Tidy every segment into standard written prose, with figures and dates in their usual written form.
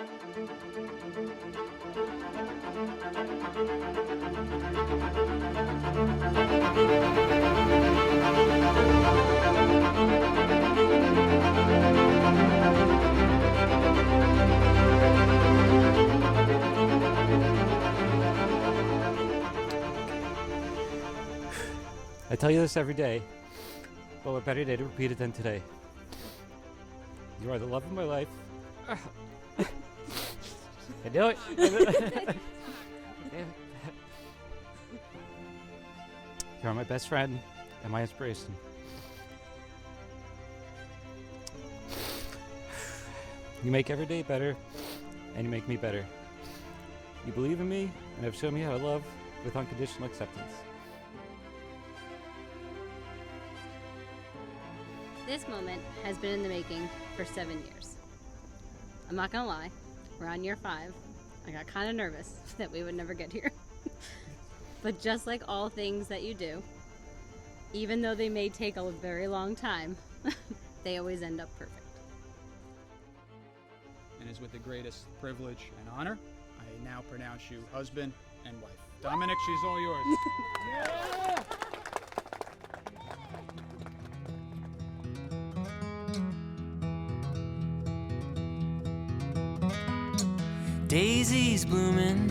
I tell you this every day, but what better day to repeat it than today? You are the love of my life. I knew it. You are my best friend and my inspiration. You make every day better, and you make me better. You believe in me, and have shown me how to love with unconditional acceptance. This moment has been in the making for 7 years. I'm not gonna lie, we're on year 5. I got kind of nervous that we would never get here. But just like all things that you do, even though they may take a very long time, they always end up perfect. And is with the greatest privilege and honor, I now pronounce you husband and wife. Dominick, she's all yours. Yeah! Daisies blooming,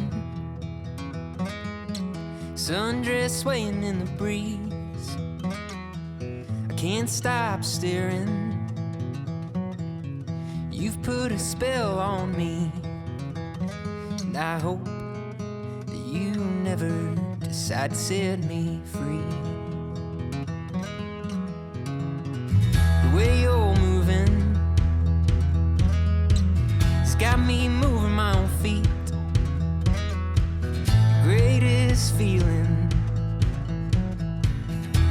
sundress swaying in the breeze. I can't stop staring. You've put a spell on me, and I hope that you never decide to set me free. The way you're moving has got me moving my own feet. The greatest feeling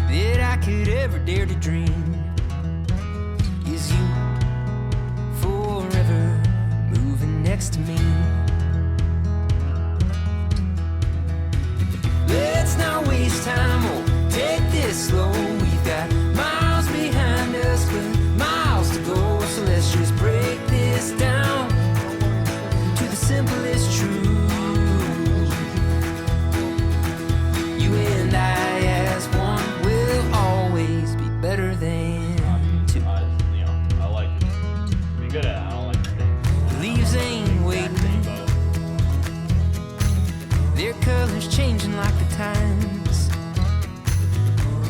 that I could ever dare to dream is you forever moving next to me. Let's not waste time, or take this slow. We've got miles behind us, but miles to go. So let's just break this down to the simplest truth. You and I as one will always be better than two. I like it. Be good at it. I don't like the thing. Leaves ain't waiting. Their colors changing like the times.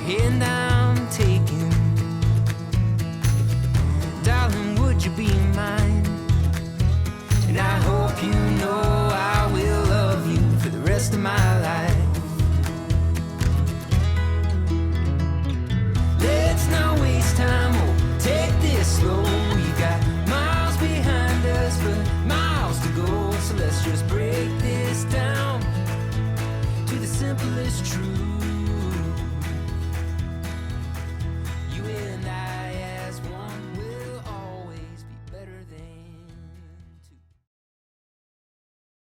And I'm taking. Darling, would you be mine? And I hope you know I will love you for the rest of my life.